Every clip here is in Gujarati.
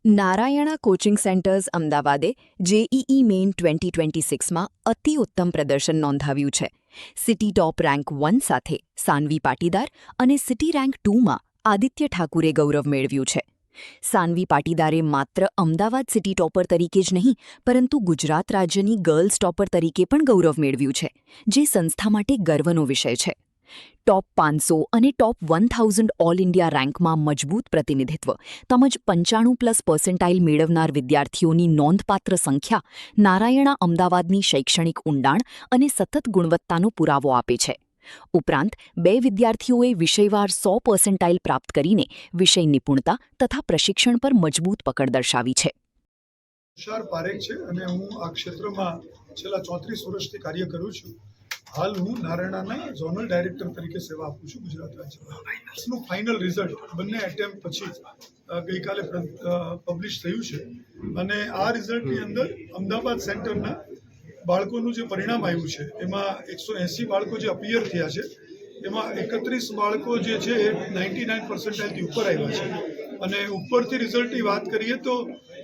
નારાયણા કોચિંગ સેન્ટર્સ અમદાવાદે જેઈઈ મેઇન 2026માં અતિ ઉત્તમ પ્રદર્શન નોંધાવ્યું છે. સિટી ટોપ રેન્ક 1 સાથે સાનવી પાટીદાર અને સિટી રેન્ક 2માં આદિત્ય ઠાકુરે ગૌરવ મેળવ્યું છે. સાનવી પાટીદારે માત્ર અમદાવાદ સિટી ટોપર તરીકે જ નહીં પરંતુ ગુજરાત રાજ્યની ગર્લ્સ ટોપર તરીકે પણ ગૌરવ મેળવ્યું છે, જે સંસ્થા માટે ગર્વનો વિષય છે. ટોપ 500 અને ટોપ 1000 ઓલ ઇન્ડિયા રેન્કમાં મજબૂત પ્રતિનિધિત્વ તેમજ 95+ મેળવનાર વિદ્યાર્થીઓની નોંધપાત્ર સંખ્યા નારાયણા અમદાવાદની શૈક્ષણિક ઊંડાણ અને સતત ગુણવત્તાનો પુરાવો આપે છે. ઉપરાંત 2 વિદ્યાર્થીઓએ વિષયવાર 100% પ્રાપ્ત કરીને વિષય નિપુણતા તથા પ્રશિક્ષણ પર મજબૂત પકડ દર્શાવી છે. તુષાર પારેખ છે અને હું આ ક્ષેત્રમાં છેલ્લા 34 વર્ષથી કાર્ય કરું છું. હાલ હું નારાયણાના ઝોનલ ડાયરેક્ટર તરીકે સેવા આપું છું ગુજરાત રાજ્યમાં. એનું ફાઇનલ રિઝલ્ટ બંને એટેમ્પ પછી ગઈકાલે પબ્લિશ થયું છે અને આ રિઝલ્ટની અંદર અમદાવાદ સેન્ટરના બાળકોનું જે પરિણામ આવ્યું છે એમાં 180 બાળકો જે અપિયર થયા છે એમાં 31 બાળકો જે છે એ 99%થી ઉપર આવ્યા છે. અને ઉપરથી રિઝલ્ટની વાત કરીએ તો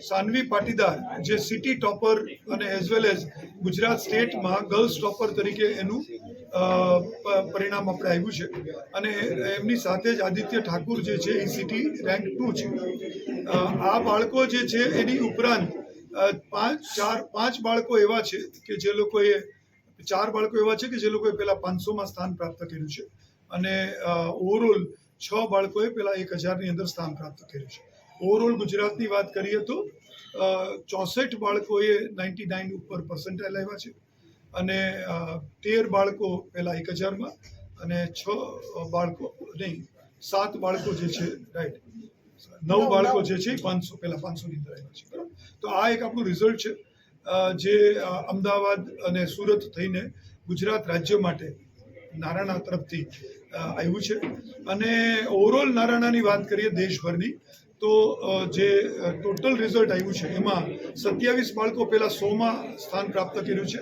સાનવી પાટીદાર જે સિટી ટોપર અને એઝ વેલ એઝ ગુજરાત સ્ટેટમાં ગર્લ્સ ટોપર તરીકે એનું પરિણામ આપણે આવ્યું છે અને એમની સાથે જ આદિત્ય ઠાકુર જે છે એ સિટી રેન્ક 2 છે. આ બાળકો જે છે એની ઉપરાંત 5 બાળકો એવા છે કે જે લોકોએ 4 બાળકો એવા છે કે જે લોકોએ પહેલા 500માં સ્થાન પ્રાપ્ત કર્યું છે અને ઓવરઓલ 6 બાળકોએ પહેલા 1000ની અંદર સ્થાન પ્રાપ્ત કર્યું છે. ઓવરઓલ ગુજરાતની વાત કરીએ તો 64 બાળકોએ 99 ઉપર પર્સન્ટાઇલ આવ્યા છે અને 13 બાળકો પહેલા 1000માં અને 7 બાળકો જે છે રાઈટ 9 બાળકો જે છે 500 પહેલા 500ની અંદર આવ્યા છે. બરાબર, તો આ એક આપણું રિઝલ્ટ છે જે અમદાવાદ અને સુરત થઈને ગુજરાત રાજ્ય માટે નારાયણા તરફથી આવ્યું છે. અને ઓવરઓલ નારાયણાની વાત કરીએ દેશભરની તો જે ટોટલ રિઝલ્ટ આવ્યું છે એમાં 27 બાળકો પહેલાં 100માં સ્થાન પ્રાપ્ત કર્યું છે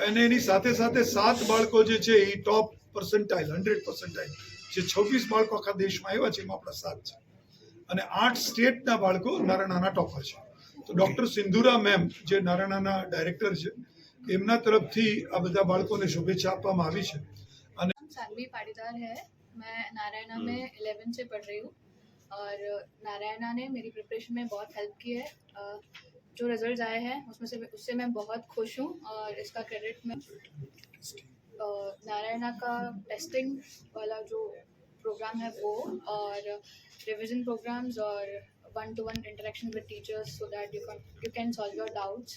અને એની સાથે સાથે 7 બાળકો જે છે એ ટોપ પર્સન્ટાઇલ 100% જે 26 બાળકો આખા દેશમાં આવ્યા છે એમાં આપણા 7 છે અને 8 સ્ટેટના બાળકો નારાયણાના ટોપર છે. તો ડૉક્ટર સિંધુરા મેમ જે નારાયણાના ડાયરેક્ટર છે એમના તરફથી આ બધા બાળકોને શુભેચ્છા આપવામાં આવી છે. सानवी पाटीदार है, मैं नारायणा में 11 से पढ़ रही हूँ और नारायणा ने मेरी प्रिपरेशन में बहुत हेल्प की है. जो रिजल्ट्स आए हैं उससे मैं बहुत खुश हूँ और इसका क्रेडिट मैं नारायणा का टेस्टिंग वाला जो प्रोग्राम है वो और रिविजन प्रोग्राम्स और 1-to-1 interaction with teachers so that you can solve your doubts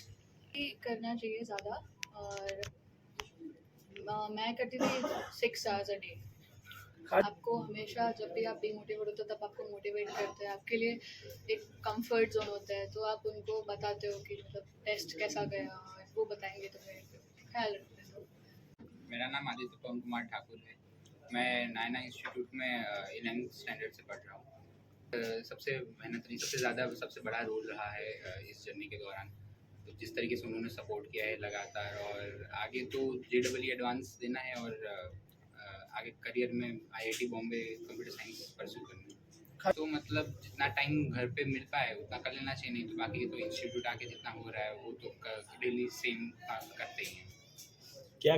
करना चाहिए ज़्यादा. और मैं करती थी 6 आवर्स अ डे. आपको हमेशा जब भी आप डिमोटिवेट होते हो तब आपको मोटिवेट करते हैं, आपके लिए एक कंफर्ट जोन होता है, तो आप उनको बताते हो कि मतलब टेस्ट कैसा गया, वो बताएंगे तुम्हें, ख्याल रखते हो. मेरा नाम आदित्य पवन कुमार ठाकुर है. मैं नायना इंस्टीट्यूट में 11th स्टैंडर्ड से पढ़ रहा हूँ. सबसे मेहनत नहीं, सबसे ज़्यादा सबसे बड़ा रोल रहा है इस जर्नी के दौरान. तो जिस तरीके से उन्होंने सपोर्ट किया है लगातार और आगे तो JEE एडवांस देना है और आगे करियर में IIT Bombay computer science pursue करना है. तो मतलब जितना टाइम घर पे मिल पाए उतना कर लेना चाहिए, नहीं तो बाकी तो इंस्टीट्यूट आके जितना हो रहा है वो तो डेली सेम करते ही हैं. क्या